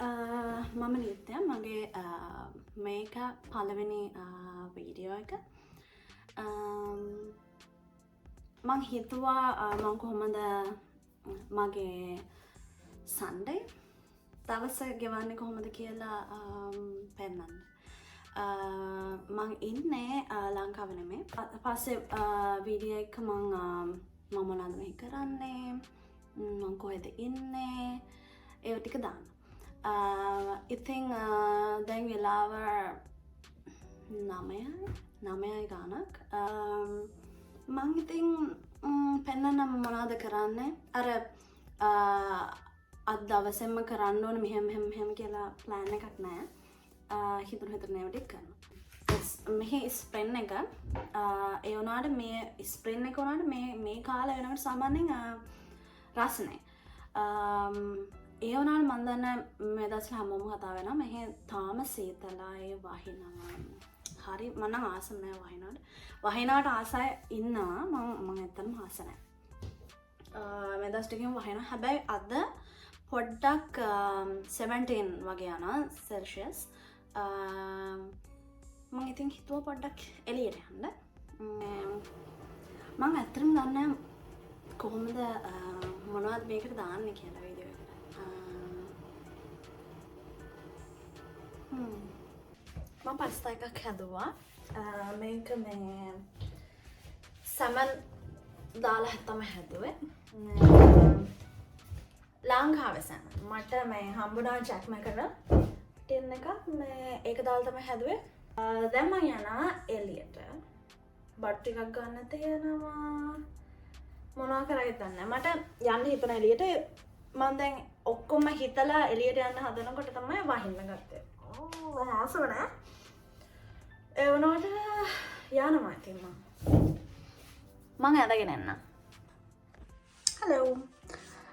මම නිත්‍ය මගේ මේක පළවෙනි වීඩියෝ එක මං හිතුවා මං කොහොමද මගේ සන්ඩේ දවස ගෙවන්නේ කොහොමද කියලා පෙන්නන්න. මං ඉන්නේ ලංකාව නෙමේ. පස්සේ වීඩියෝ එක මං මොනවද මේ කරන්නේ, මං කොහෙද ඉන්නේ, ඒව ටික දාන්න. ඉතින් දැන් වෙලාව 9යි ගානක්. මං ඉතින් පෙන්නන්න මොනවද කරන්නේ. අර අද දවසෙම කරන්න ඕන මෙහෙම කියලා ප්ලෑන් එකක් නෑ. හිතුණු ඒවා ටික කරනවා. මෙහි ස්ප්‍රෙන් එක ඒ වුණාට මේ ස්ප්‍රෙන් එක වුණාට මේ කාලේ වෙනකොට සාමාන්‍යයෙන් රස නෑ. ඒ වුණාට මන් දන්නේ මේ දවස්වල හැමෝම කතා වෙනවා මෙහෙ තාම සීතලයි වහිනවා. හරි මම නම් ආස නැහැ වහිනවට. වහිනවට ආසයි ඉන්නවා. මම ඇත්තටම ආස නැහැ. මේ දවස් ටිකෙන් වහිනවා. හැබැයි අද පොඩ්ඩක් 17 වගේ යනවා සෙල්සියස්. මම ඉතින් හිතුවා පොඩ්ඩක් එළියට යන්න. මම ඇත්තටම දන්නේ කොහොමද මොනවද මේකට දාන්නේ කියලා වීඩියෝ එකට. මම පස්තා එකක් හැදුවා. මේක මේ සමන් දාලා තමයි හැදුවේ. ලංකාවේ සමන්. මට මේ හම්බුණා ජැක්මකට ටින් එකක් මේ ඒක දාලා තමයි හැදුවේ. දැන් මම යනවා එළියට. බත් ටිකක් ගන්න තියෙනවා. මොනවා කරයිද දන්නේ මට යන්න හිතන එළියට. මම දැන් ඔක්කොම හිතලා එළියට යන්න හදනකොට තමයි වහින්න ගත්තේ. ආසව නෑ. ඒ වුණාට යනවා ඉතින් මම ඇඳගෙන එන්න. හලෝ.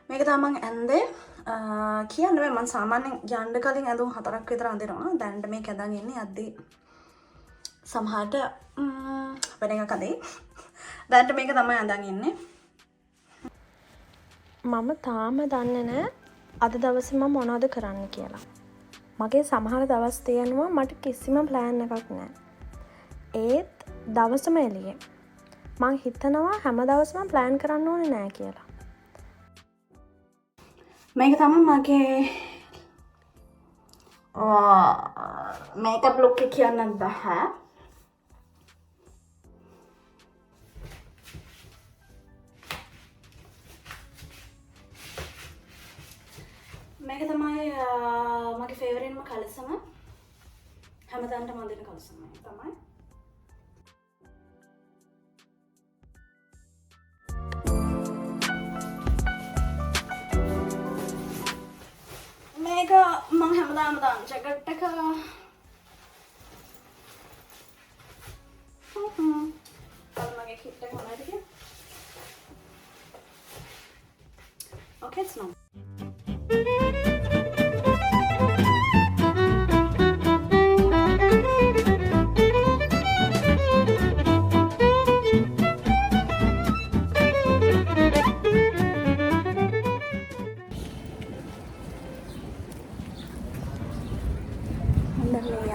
මේක තමයි මම ඇඳේ. කියන්නේ මම සාමාන්‍යයෙන් යන්න කලින් ඇඳුම් 4ක් විතර අඳිනවා. දැන් මේක ඇඳන් ඉන්නේ අද්දි සමහරට වෙන එකක් අදේ. දැන් මේක තමයි අඳන් ඉන්නේ. මම තාම දන්නේ නැහැ අද දවසේ මම මොනවද කරන්න කියලා. මගේ සමහර දවස් තියෙනවා මට කිසිම ප්ලෑන් එකක් නැහැ. ඒත් දවසම එළියේ. මං හිතනවා හැම දවසම ප්ලෑන් කරන්න ඕනේ නැහැ කියලා. මේක තමයි මගේ මේකප් ලුක් එක කියන්න බෑ. මේක තමයි මගේ ෆේවරිට්ම කලසම. හැමදාම මම දෙන කලසම මේක තමයි. මේක මම හැමදාම දාන ජැකට් එක. මගේ කිට් එක මොනවද කියන්නේ? Okay, it's not.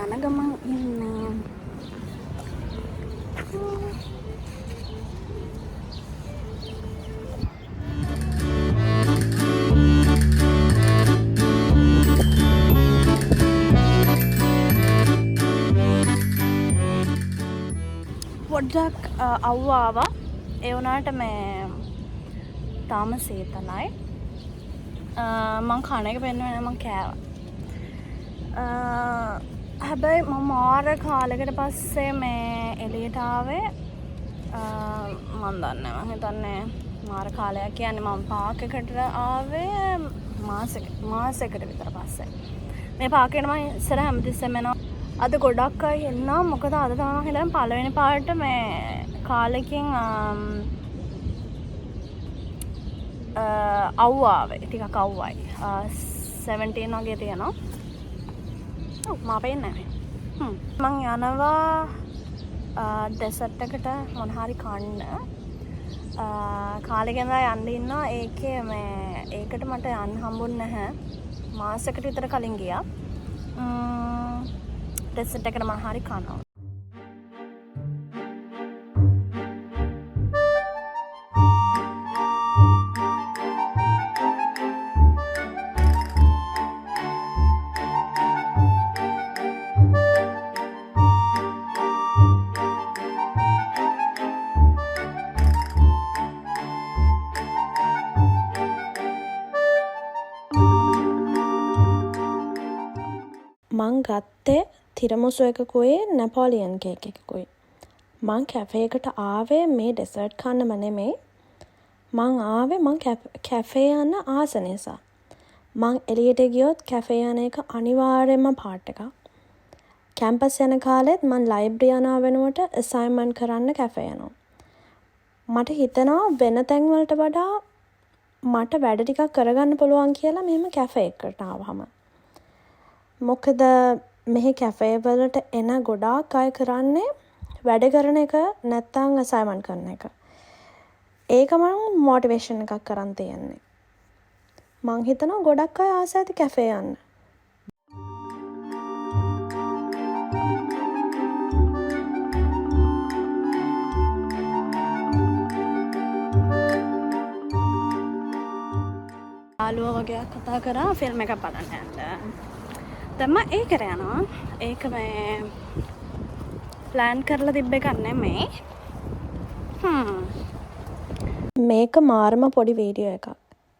යන ගමන් ඉන්නේ පොඩ්ඩක් අවුව ආවා. ඒ වුණාට මේ තාම සීතලයි. මං කන එක පෙන්නුවේ නැහැ. මං කෑවා. හැබැයි මම මාර කාලෙකට පස්සේ මේ එළියට ආවේ. මම දන්නේ මම හිතන්නේ මාර කාලයක් කියන්නේ මම පාක් එකට ආවේ මාසෙකට විතර පස්සේ. මේ පාක් එකට මම ඉස්සර හැමතිස්සෙම එනවා. අද ගොඩක් අය එන්නා. මොකද අද තමයි මම හිතන්නේ පළවෙනි පාට මේ කාලෙකින් අවුව ආවේ. ටිකක් අවුවයි. 17 වගේ තියෙනවා. මා පේන්නේ මං යනවා ඩෙසර්ට් එකට මොන හරි කන්න. කාලෙක ඉඳලා යන්න ඉන්නවා. ඒකේ මේ ඒකට මට යන්න හම්බුන්නේ නැහැ. මාසයකට විතර කලින් ගියා. රිසර්ට් එකට මම හරි කනවා. මං ගත්තේ තිරමුසු එකකුයි නැපෝලියන් කේක් එකකුයි. මං කැෆේ එකට ආවේ මේ ඩෙසර්ට් කන්නම නෙමෙයි. මං ආවේ මං කැෆේ යන්න ආස නිසා. මං එළියට ගියොත් කැෆේ යන එක අනිවාර්යයෙන්ම පාට් එකක්. කැම්පස් යන කාලෙත් මං ලයිබ්‍රරි යනවා වෙනුවට අසයින්මන්ට් කරන්න කැෆේ යනවා. මට හිතෙනවා වෙන තැන් වලට වඩා මට වැඩ ටිකක් කරගන්න පුළුවන් කියලා මෙහෙම කැෆේ එකකට ආවම. මොකද මෙහි කැෆේ වලට එන ගොඩාක් අය කරන්නේ වැඩ කරන එක නැත්තම් අසයින්මන්ට් කරන එක. ඒක මම මොටිවේෂන් එකක් කරන් තියන්නේ. මං හිතනවා ගොඩක් අය ආස ඇති කැෆේ යන්න. යාළුවා වගේ කතා කරා ෆිල්ම් එකක් බලන්න යන්න. දැන් මම ඒකට යනවා. ඒක මේ ප්ලෑන් කරලා තිබ්බ එකක් නෙමෙයි. මේක මාරම පොඩි වීඩියෝ එකක්.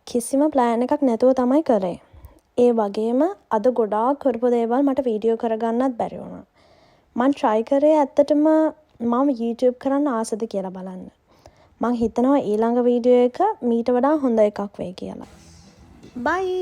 කිසිම ප්ලෑන් එකක් නැතුව තමයි කරේ. ඒ වගේම අද ගොඩාක් කරපු දේවල් මට වීඩියෝ කරගන්නත් බැරි වුණා. මං try කරේ ඇත්තටම මම YouTube කරන්න ආසද කියලා බලන්න. මං හිතනවා ඊළඟ වීඩියෝ එක මීට වඩා හොඳ එකක් වෙයි කියලා. බයි.